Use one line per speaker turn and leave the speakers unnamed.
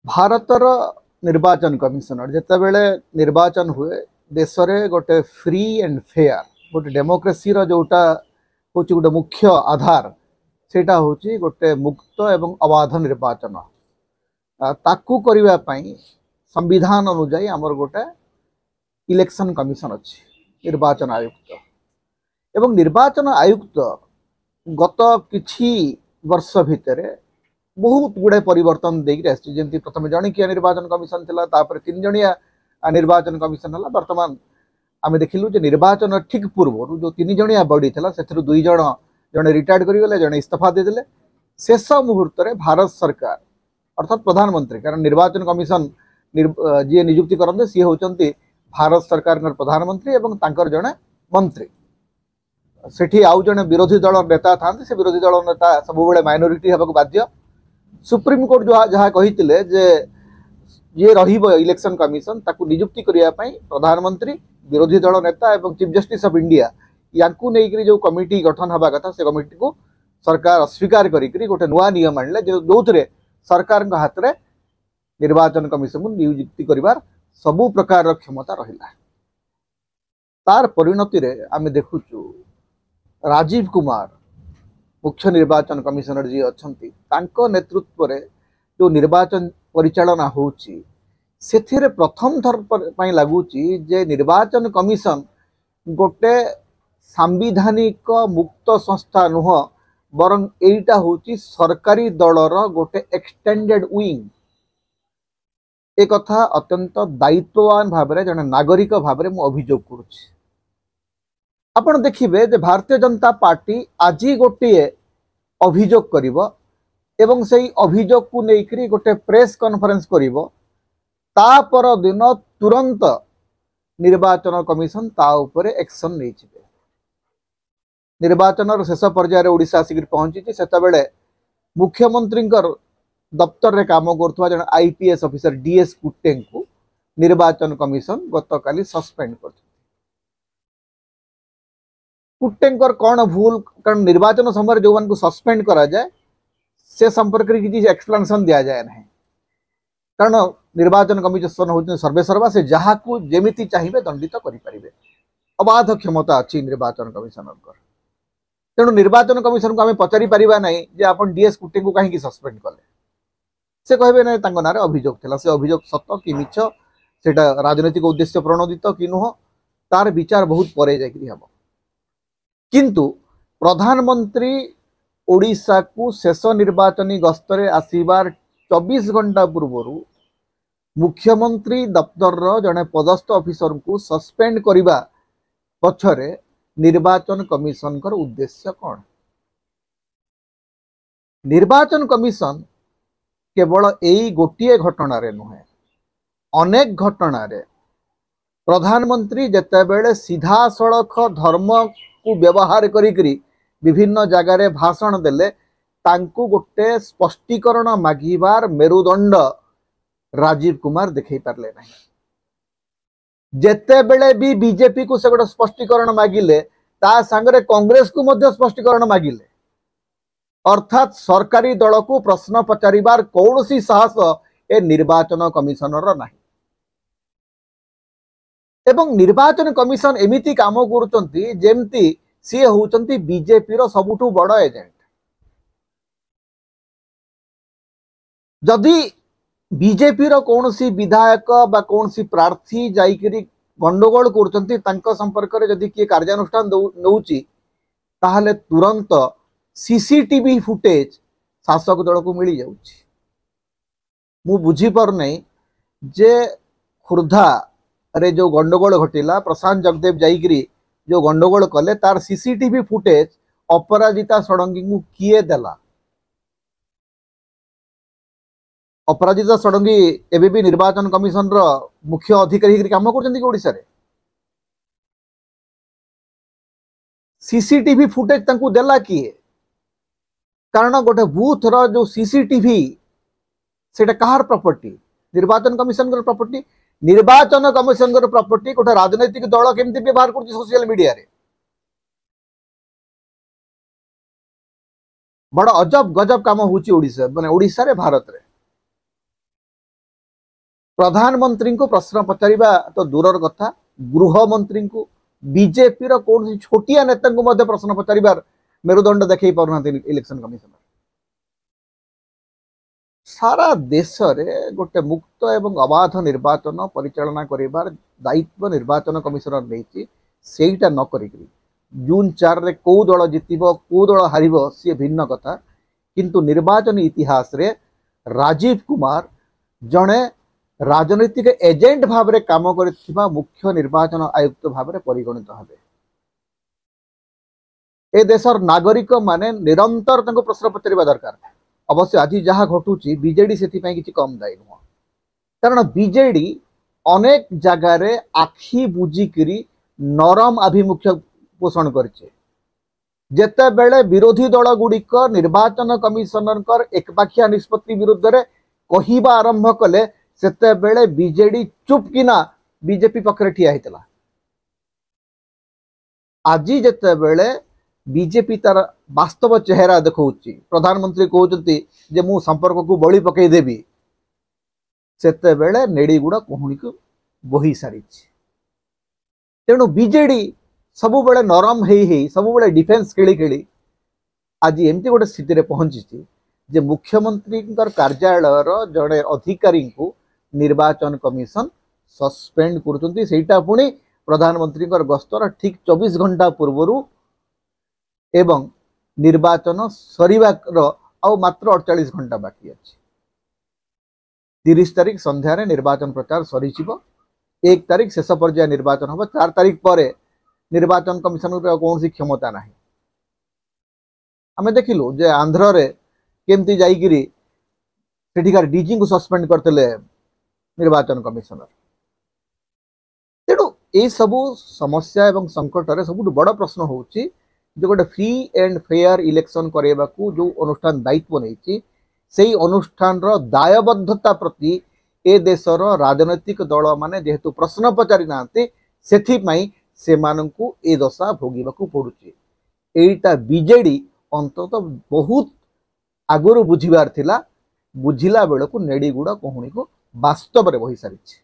भारतर निर्वाचन कमिशनर जितेबले निर्वाचन हुए देश में गोटे फ्री एंड फेयर गोटे डेमोक्रेसी जोटा हूँ गोटे मुख्य आधार सेटा हूँ गोटे मुक्त एवं अबाध निर्वाचन ताकू करने संविधान अनुजाई आमर गोटे इलेक्शन कमिशन अच्छी निर्वाचन आयुक्त एवं निर्वाचन आयुक्त गत किछि वर्ष भितर बहुत गुड़े परिवर्तन देकी जमी प्रथम जणिकिया निर्वाचन कमिशन थिला तापर 3 जणिया निर्वाचन कमिशन हला वर्तमान आम देखिलु जे निर्वाचन ठीक पूर्व जो 3 जणिया बॉडी थिला सेथरु 2 जण जणे रिटायर्ड करिगले जणे इस्तीफा दे देले शेष मुहूर्त रे भारत सरकार अर्थात प्रधानमंत्री कारण निर्वाचन कमिशन जी नियुक्ति करते सी होचंती भारत सरकार प्रधानमंत्री एवं तांकर जणे मंत्री सेठी आउ जणे विरोधी दल नेता थांते से विरोधी दल नेता सब बेले माइनॉरिटी हेबाक बाध्य सुप्रीम कोर्ट जो जहाँ कही ये रहिबो इलेक्शन कमिशन ताकू नियुक्ति करिया पई प्रधानमंत्री विरोधी दल नेता एवं चीफ जस्टिस ऑफ इंडिया याकू नेकरी जो कमिटी गठन हवा कथा से कमिटी को सरकार अस्वीकार करी गोटे नुआ नियम आणले जो सरकार हाथ में निर्वाचन कमिशन को नियुक्ति करिवार सबु प्रकार क्षमता रहिला तार परिणति रे आमे देखुचु राजीव कुमार मुख्य निर्वाचन कमिशनर जी अच्छंती तांको नेतृत्व रे जो निर्वाचन परिचालना होउची सेथिरे प्रथम थर पई लागुची जे निर्वाचन कमिशन गोटे सांविधानिक मुक्त संस्था नुह बरं एटा होउची सरकारी दलर गोटे एक्सटेंडेड विंग एक कथा अत्यंत दायित्ववान भाव में जने नागरिक भाव में अभियोग करुछि आपण देखिबे जे भारतीय जनता पार्टी आज गोटे अभियोग करिवो एवं सेही अभियोग को लेकरी गोटे प्रेस कॉन्फ्रेंस करिवो ता पर दिन तुरंत निर्वाचन कमिशन ता उपरे एक्शन नै छिबे निर्वाचन शेष पर्यायर ओडिशा आसिक पहुंची सेतबेले मुख्यमंत्री दफ्तर रे काम करथुवा जन आईपीएस ऑफिसर डीएस कुट्टे को निर्वाचन कमिशन गतकाली सस्पेंड कर कुट्टेंकर कौन भूल कारण निर्वाचन समय जो मान को सस्पेंड करा जाए से संपर्क में किसी एक्सप्लेनेशन दिया जाए ना कारण निर्वाचन कमिशन होते सर्वेसर्वा से जहाँ को जेमिति चाहिए दंडित करें अबाध क्षमता अच्छी निर्वाचन कमिशनर तेणु निर्वाचन कमिशन को आम पचारि पारिबा नहीं जे आपण डीएस कुट्टे को कहीं सस्पेंड कले से कहे ना ना अभियोग थिला से अभियोग सत कि मिछ सेटा राजनैतिक उद्देश्य प्रणोदित कि नुह तार विचार बहुत परे जाकि हम किंतु प्रधानमंत्री ओडिशा को शेष निर्वाचनी गस्तरे आसीबार 24 घंटा पूर्व मुख्यमंत्री दफ्तर जड़े पदस्थ ऑफिसर को सस्पेंड करने पछरे निर्वाचन कमिशन कर उद्देश्य कौन निर्वाचन कमिशन केवल यही गोटे घटना नुहे अनेक घटना प्रधानमंत्री जेतेबेले सीधा सड़क धर्म को व्यवहार करी विभिन्न जगार भाषण देले तांकु गोटे स्पष्टीकरण मागिबार मेरुदंड राजीव कुमार देखै पारले नहीं जेतेबेले भी बीजेपी को से गोटे स्पष्टीकरण मागिले ता संगरे कांग्रेस को मध्य स्पष्टीकरण मागिले अर्थात सरकारी दल को प्रश्न पचारिबार कौनसी साहस ए निर्वाचन कमिशनर नहीं एवं निर्वाचन कमिशन एमिति काम करुचंती जेमती सी होचंती बीजेपी रो सबुठु बड़ एजेंट जदि बीजेपी रो कौनसी विधायक बा कौनसी प्रार्थी जाइकरी गंडगोल करुचंती तांको संपर्क रे जदि किए कार्यानुष्ठान नउची ताहले तुरंत सीसीटीवी फुटेज शासक दल को मिली जाउची मु बुझी पर नहीं जे खुर्धा रे जो गंडगोल घटिला प्रशांत जगदेव जाइकरी जो गंडगोल कले तार सीसीटीवी फुटेज अपराजिता षडंगी को किए देला अपराजिता षडंगी एबे भी निर्वाचन कमिशन रो मुख्य अधिकारी काम करछन्ती ओडिसा रे सीसीटीवी फुटेज तांकू देला किए कारण गोटे बूथ रो जो सीसीटीवी सेटा कहार प्रॉपर्टी निर्वाचन कमिशन रो प्रॉपर्टी निर्वाचन कमिशन प्रॉपर्टी गोटे राजनैतिक दल केमती व्यवहार कर सोशल मीडिया रे बड़ा अजब गजब काम होची ओडिशा माने ओडिशा रे भारत रे प्रधानमंत्री को प्रश्न पचारिबा तो दूरर कथा गृहमंत्री को बीजेपी रो कौन छोटिया नेता को मध्य प्रश्न पचारिबार मेरुदंड देखै पारना इलेक्शन कमिशनर सारा देश रे गोटे मुक्त एवं अबाध निर्वाचन परिचालना करिबार दायित्व निर्वाचन कमिशनर नेछि सेटा न करिकरी जून 4 रे को दल जितिबो को दल हारिबो सी भिन्न कथा किंतु निर्वाचन इतिहास रे राजीव कुमार जणे राजनीतिक एजेंट भाव रे काम करथिबा मुख्य निर्वाचन आयुक्त भाव रे परिगणित हबे ए देशर नागरिक माने निरंतर तांको प्रश्न पचारिबा दरकार अवश्य आज जहाँ घटुची बीजेडी से किसी कम दायी नुह कारण बीजेडी अनेक जगार आखि बुझिकी नरम आभिमुख्य पोषण करछे जेते बेले विरोधी दल गुड़िक निर्वाचन कमिशनर एकपाखिया निष्पत्ति विरुद्ध रे कहिबा आरंभ कले सेते बेले बीजेडी चुप किना बीजेपी पक्षरे ठिया हेतला आज जेते बेले बीजेपी तार वास्तव चेहरा देखौछि प्रधानमंत्री कहउछंती जे मु संपर्क को बळी पकई देबी सेते बेले नेडीगुडा कोहुनी को बही सारिछि तेणु बीजेडी सब बेले नरम हेई सब बेले डिफेंस खेली खेली आज एमती गोटे स्थिति रे पहुंची जे मुख्यमंत्री कार्यालय जड़े अधिकारी को निर्वाचन कमिशन सस्पेंड करुछंती सेटा पुणी प्रधानमंत्री गस्तर ठीक 24 घंटा पूर्व एवं निर्वाचन सरीबार आउ मात्र 48 घंटा बाकी अच्छी 30 तारिख संध्यारे निर्वाचन प्रचार सरी 1 तारिख शेष पर्याय निर्वाचन हम 4 तारिख पर निर्वाचन कमिशन कौन क्षमता ना आम देखिलु जे आंध्र रे केमती जाइकिरी सेठिकार डीजी को सस्पेंड करते निर्वाचन कमिशनर तेणु ये सबू समस्या एवं संकट रे सबुठ बड़ प्रश्न होउची जो गोटे फ्री एंड फेयर इलेक्शन करने को जो अनुष्ठान दायित्व नहीं से अनुष्ठान दायबद्धता प्रति ए देशर राजनैतिक दल माने जेहेतु प्रश्न पचारि नांती सेथिपाई सेमानंकु ए दशा भोगिबाकू पड़ुची एटा बीजेडी अंतत बहुत आगुरु बुझिबार थिला बुझिला बेलकू नेडीगुड़ा कहूनी को वास्तव रे बही सारिछि।